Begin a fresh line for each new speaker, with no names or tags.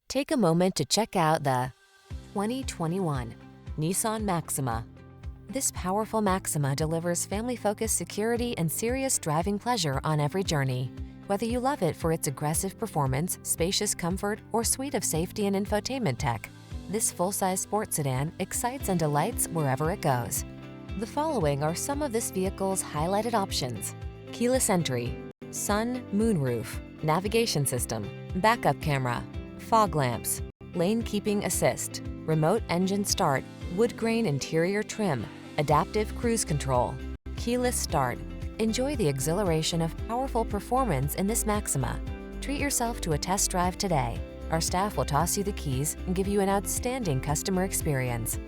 Take a moment to check out the 2021 Nissan MAXIMA. This powerful Maxima delivers family-focused security and serious driving pleasure on every journey. Whether you love it for its aggressive performance, spacious comfort, or suite of safety and infotainment tech, this full-size sports sedan excites and delights wherever it goes. The following are some of this vehicle's highlighted options: keyless entry, sun, moonroof, navigation system, backup camera, fog lamps, lane keeping assist, remote engine start, wood grain interior trim, adaptive cruise control, keyless start. Enjoy the exhilaration of powerful performance in this Maxima. Treat yourself to a test drive today. Our staff will toss you the keys and give you an outstanding customer experience.